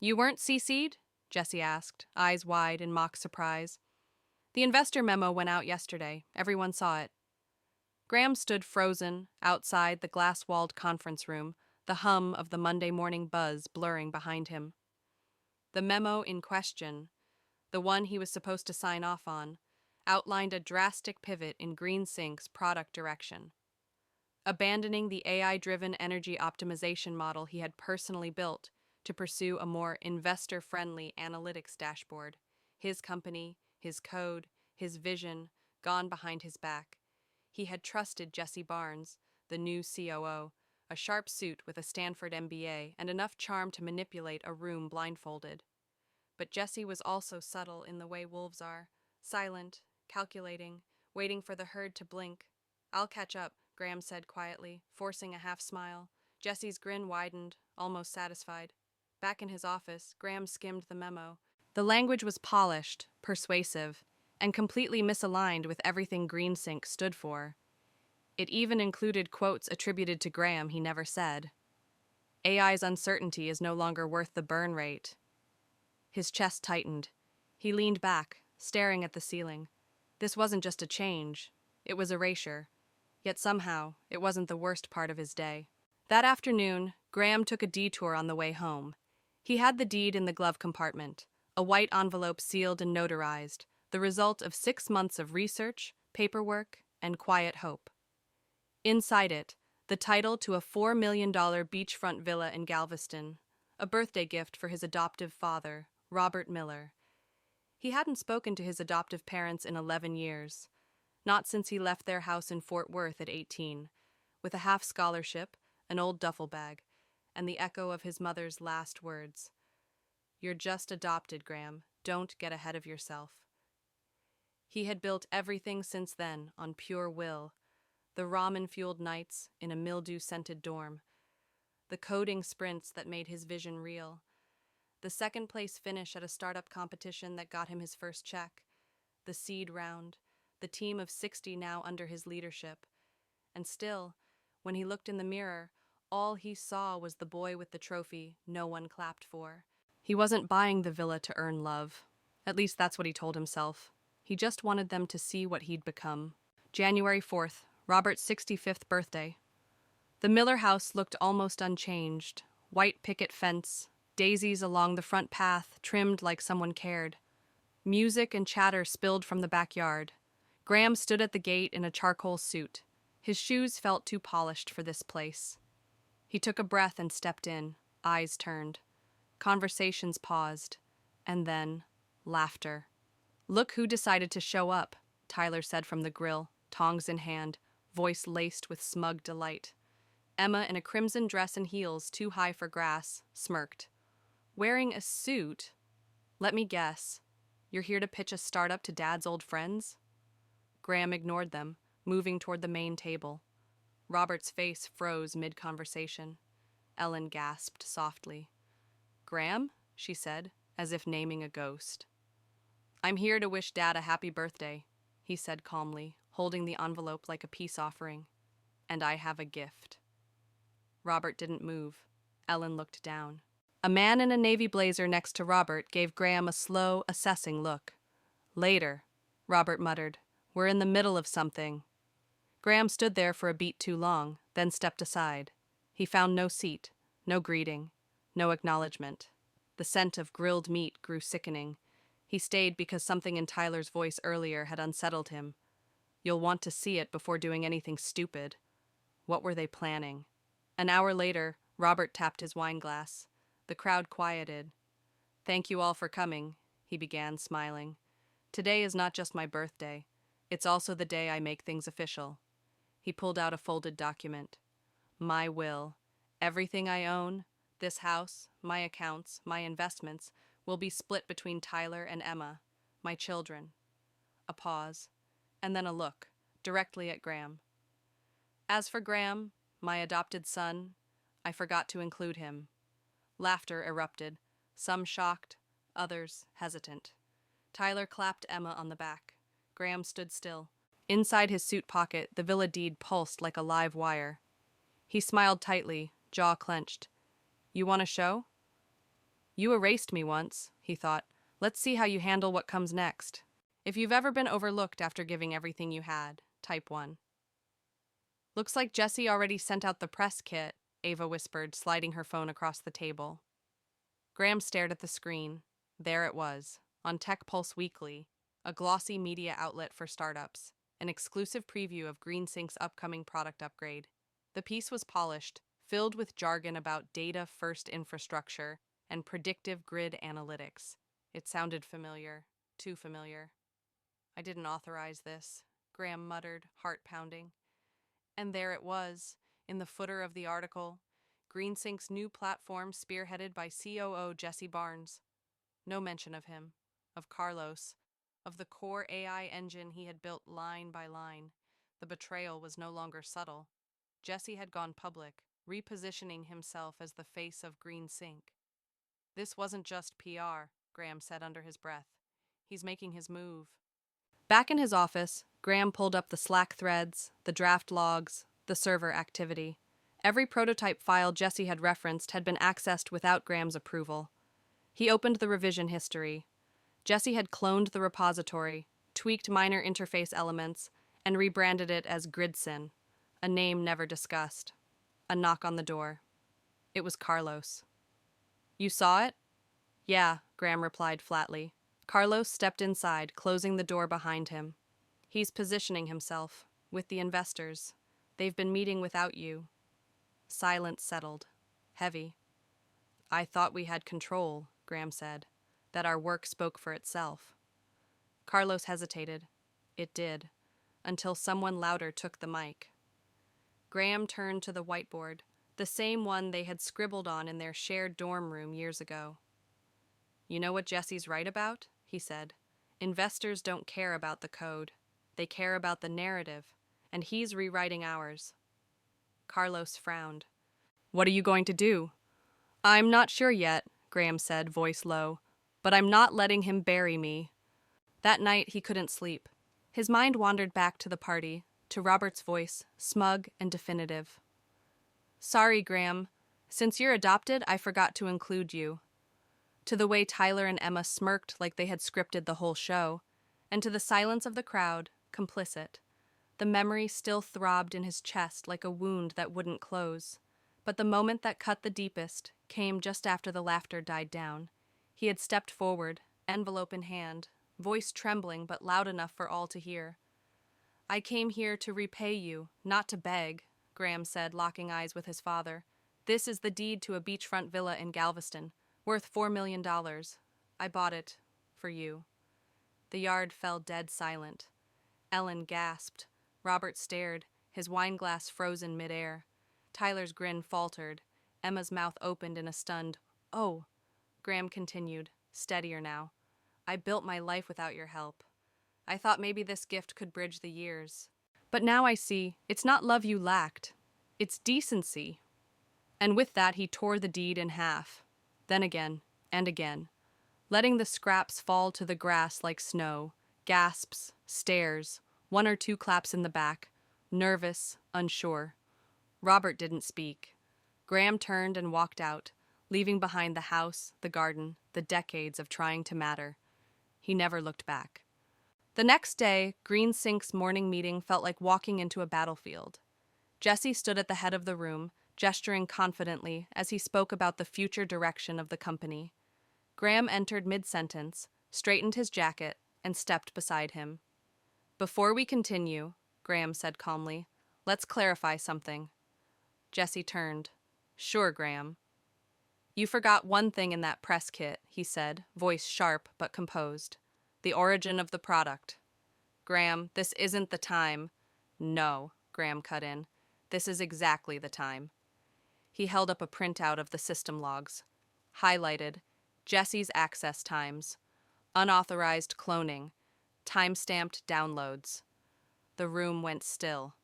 You weren't CC'd? Jesse asked, eyes wide in mock surprise. The investor memo went out yesterday. Everyone saw it. Graham stood frozen outside the glass-walled conference room, the hum of the Monday morning buzz blurring behind him. The memo in question, the one he was supposed to sign off on, outlined a drastic pivot in GreenSync's product direction. Abandoning the AI-driven energy optimization model he had personally built to pursue a more investor-friendly analytics dashboard, his company, his code, his vision, gone behind his back. He had trusted Jesse Barnes, the new COO, a sharp suit with a Stanford MBA and enough charm to manipulate a room blindfolded. But Jesse was also subtle in the way wolves are, silent, calculating, waiting for the herd to blink. "I'll catch up," Graham said quietly, forcing a half smile. Jesse's grin widened, almost satisfied. Back in his office, Graham skimmed the memo. The language was polished, persuasive, and completely misaligned with everything GreenSync stood for. It even included quotes attributed to Graham he never said. AI's uncertainty is no longer worth the burn rate. His chest tightened. He leaned back, staring at the ceiling. This wasn't just a change, it was erasure. Yet somehow, it wasn't the worst part of his day. That afternoon, Graham took a detour on the way home. He had the deed in the glove compartment, a white envelope sealed and notarized, the result of 6 months of research, paperwork, and quiet hope. Inside it, the title to a $4 million beachfront villa in Galveston, a birthday gift for his adoptive father, Robert Miller. He hadn't spoken to his adoptive parents in 11 years, not since he left their house in Fort Worth at 18, with a half scholarship, an old duffel bag, and the echo of his mother's last words. "You're just adopted, Graham. Don't get ahead of yourself." He had built everything since then on pure will. The ramen-fueled nights in a mildew-scented dorm. The coding sprints that made his vision real. The second-place finish at a startup competition that got him his first check. The seed round. The team of 60 now under his leadership. And still, when he looked in the mirror, all he saw was the boy with the trophy no one clapped for. He wasn't buying the villa to earn love. At least that's what he told himself. He just wanted them to see what he'd become. January 4th, Robert's 65th birthday. The Miller house looked almost unchanged. White picket fence, daisies along the front path trimmed like someone cared. Music and chatter spilled from the backyard. Graham stood at the gate in a charcoal suit. His shoes felt too polished for this place. He took a breath and stepped in, eyes turned. Conversations paused. And then, laughter. "Look who decided to show up," Tyler said from the grill, tongs in hand, voice laced with smug delight. Emma, in a crimson dress and heels too high for grass, smirked. "Wearing a suit? Let me guess. You're here to pitch a startup to Dad's old friends?" Graham ignored them, moving toward the main table. Robert's face froze mid-conversation. Ellen gasped softly. "Graham?" she said, as if naming a ghost. "I'm here to wish Dad a happy birthday," he said calmly, holding the envelope like a peace offering. "And I have a gift." Robert didn't move. Ellen looked down. A man in a navy blazer next to Robert gave Graham a slow, assessing look. "Later," Robert muttered. "We're in the middle of something." Graham stood there for a beat too long, then stepped aside. He found no seat, no greeting, no acknowledgement. The scent of grilled meat grew sickening. He stayed because something in Tyler's voice earlier had unsettled him. "You'll want to see it before doing anything stupid." What were they planning? An hour later, Robert tapped his wine glass. The crowd quieted. "Thank you all for coming," he began, smiling. "Today is not just my birthday. It's also the day I make things official." He pulled out a folded document. "My will. Everything I own, this house, my accounts, my investments, will be split between Tyler and Emma, my children." A pause, and then a look, directly at Graham. "As for Graham, my adopted son, I forgot to include him." Laughter erupted, some shocked, others hesitant. Tyler clapped Emma on the back. Graham stood still. Inside his suit pocket, the villa deed pulsed like a live wire. He smiled tightly, jaw clenched. "You want a show?" You erased me once, he thought. Let's see how you handle what comes next. If you've ever been overlooked after giving everything you had, type 1. Looks like Jesse already sent out the press kit, Ava whispered, sliding her phone across the table. Graham stared at the screen. There it was, on Tech Pulse Weekly, a glossy media outlet for startups, an exclusive preview of GreenSync's upcoming product upgrade. The piece was polished, filled with jargon about data-first infrastructure and predictive grid analytics. It sounded familiar, too familiar. I didn't authorize this, Graham muttered, heart pounding. And there it was, in the footer of the article, GreenSync's new platform spearheaded by COO Jesse Barnes. No mention of him, of Carlos, of the core AI engine he had built line by line. The betrayal was no longer subtle. Jesse had gone public, repositioning himself as the face of GreenSync. This wasn't just PR, Graham said under his breath. He's making his move. Back in his office, Graham pulled up the Slack threads, the draft logs, the server activity. Every prototype file Jesse had referenced had been accessed without Graham's approval. He opened the revision history. Jesse had cloned the repository, tweaked minor interface elements, and rebranded it as GridSyn, a name never discussed. A knock on the door. It was Carlos. You saw it? Yeah, Graham replied flatly. Carlos stepped inside, closing the door behind him. He's positioning himself, with the investors. They've been meeting without you. Silence settled. Heavy. I thought we had control, Graham said, that our work spoke for itself. Carlos hesitated. It did, until someone louder took the mic. Graham turned to the whiteboard, the same one they had scribbled on in their shared dorm room years ago. You know what Jesse's right about? He said. Investors don't care about the code. They care about the narrative, and he's rewriting ours. Carlos frowned. What are you going to do? I'm not sure yet, Graham said, voice low, but I'm not letting him bury me. That night he couldn't sleep. His mind wandered back to the party, to Robert's voice, smug and definitive. Sorry, Graham. Since you're adopted, I forgot to include you. To the way Tyler and Emma smirked like they had scripted the whole show, and to the silence of the crowd, complicit. The memory still throbbed in his chest like a wound that wouldn't close. But the moment that cut the deepest came just after the laughter died down. He had stepped forward, envelope in hand, voice trembling but loud enough for all to hear. I came here to repay you, not to beg, Graham said, locking eyes with his father. This is the deed to a beachfront villa in Galveston, worth $4 million. I bought it. For you. The yard fell dead silent. Ellen gasped. Robert stared, his wineglass frozen midair. Tyler's grin faltered. Emma's mouth opened in a stunned, "Oh." Graham continued, steadier now. I built my life without your help. I thought maybe this gift could bridge the years. But now I see, it's not love you lacked. It's decency. And with that he tore the deed in half. Then again, and again, letting the scraps fall to the grass like snow, gasps, stares, one or two claps in the back, nervous, unsure. Robert didn't speak. Graham turned and walked out, leaving behind the house, the garden, the decades of trying to matter. He never looked back. The next day, GreenSync's morning meeting felt like walking into a battlefield. Jesse stood at the head of the room, gesturing confidently as he spoke about the future direction of the company. Graham entered mid-sentence, straightened his jacket, and stepped beside him. Before we continue, Graham said calmly, let's clarify something. Jesse turned. Sure, Graham. You forgot one thing in that press kit, he said, voice sharp but composed. The origin of the product. Graham, this isn't the time. No, Graham cut in. This is exactly the time. He held up a printout of the system logs. Highlighted, Jesse's access times, unauthorized cloning, time-stamped downloads. The room went still.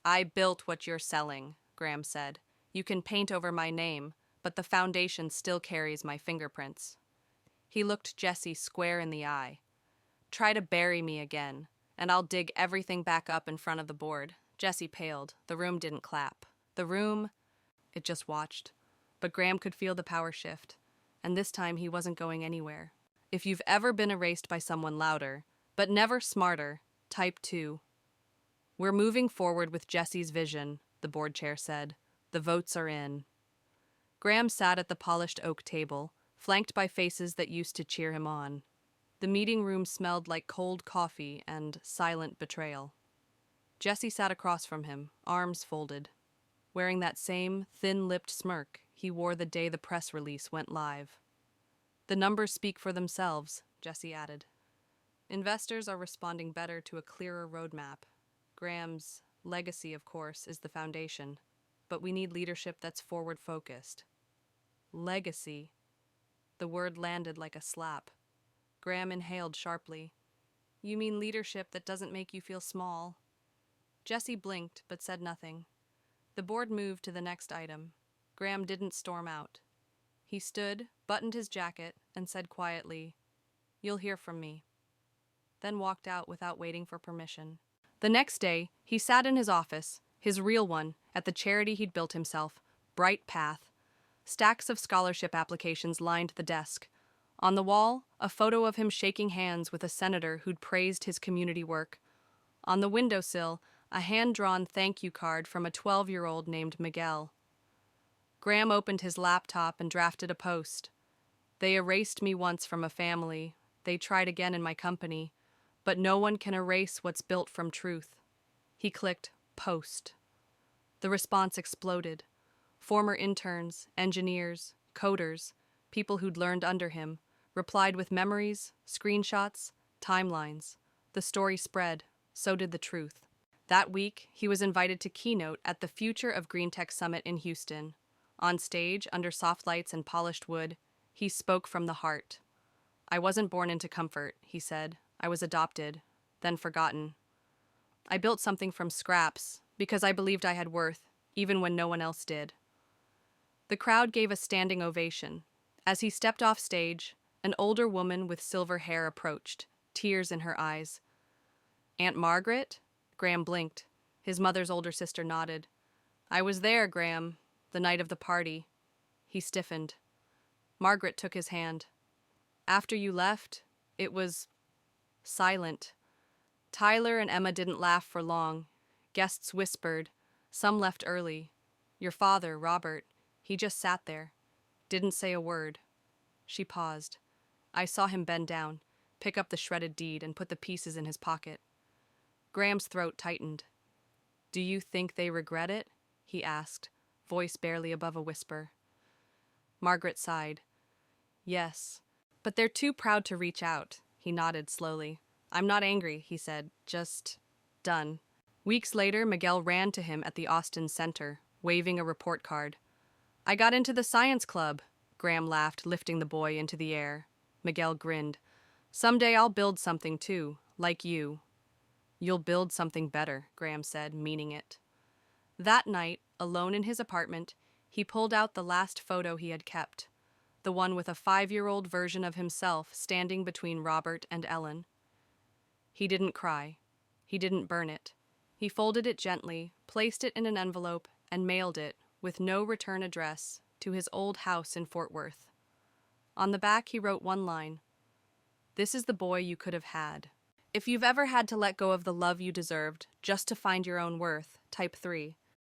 I built what you're selling, Graham said. You can paint over my name, but the foundation still carries my fingerprints. He looked Jesse square in the eye. Try to bury me again, and I'll dig everything back up in front of the board. Jesse paled. The room didn't clap. The room, it just watched. But Graham could feel the power shift. and this time he wasn't going anywhere. If you've ever been erased by someone louder, but never smarter, type 2. We're moving forward with Jesse's vision, the board chair said. The votes are in. Graham sat at the polished oak table, flanked by faces that used to cheer him on. The meeting room smelled like cold coffee and silent betrayal. Jesse sat across from him, arms folded, wearing that same thin-lipped smirk he wore the day the press release went live. The numbers speak for themselves, Jesse added. Investors are responding better to a clearer roadmap. Graham's legacy, of course, is the foundation, but we need leadership that's forward-focused. Legacy. The word landed like a slap. Graham inhaled sharply. You mean leadership that doesn't make you feel small? Jesse blinked, but said nothing. The board moved to the next item. Graham didn't storm out. He stood, buttoned his jacket, and said quietly, "You'll hear from me," then walked out without waiting for permission. The next day, he sat in his office, his real one, at the charity he'd built himself, Bright Path. Stacks of scholarship applications lined the desk. On the wall, a photo of him shaking hands with a senator who'd praised his community work. On the windowsill, a hand-drawn thank you card from a 12-year-old named Miguel. Graham opened his laptop and drafted a post. They erased me once from a family. They tried again in my company. But no one can erase what's built from truth. He clicked post. The response exploded. Former interns, engineers, coders, people who'd learned under him, replied with memories, screenshots, timelines. The story spread. So did the truth. That week, he was invited to keynote at the Future of Green Tech Summit in Houston. On stage, under soft lights and polished wood, he spoke from the heart. I wasn't born into comfort, he said. I was adopted, then forgotten. I built something from scraps because I believed I had worth, even when no one else did. The crowd gave a standing ovation. As he stepped off stage, an older woman with silver hair approached, tears in her eyes. Aunt Margaret? Graham blinked. His mother's older sister nodded. I was there, Graham, the night of the party. He stiffened. Margaret took his hand. After you left, it was silent. Tyler and Emma didn't laugh for long. Guests whispered. Some left early. Your father, Robert, he just sat there. Didn't say a word. She paused. I saw him bend down, pick up the shredded deed, and put the pieces in his pocket. Graham's throat tightened. Do you think they regret it? He asked, voice barely above a whisper. Margaret sighed. Yes, but they're too proud to reach out. He nodded slowly. I'm not angry, he said. Just done. Weeks later, Miguel ran to him at the Austin Center, waving a report card. I got into the science club, Graham laughed, lifting the boy into the air. Miguel grinned. Someday I'll build something too, like you. You'll build something better, Graham said, meaning it. That night, alone in his apartment, he pulled out the last photo he had kept, the one with a 5-year-old version of himself standing between Robert and Ellen. He didn't cry. He didn't burn it. He folded it gently, placed it in an envelope, and mailed it, with no return address, to his old house in Fort Worth. On the back, he wrote one line. This is the boy you could have had. If you've ever had to let go of the love you deserved just to find your own worth, type 3.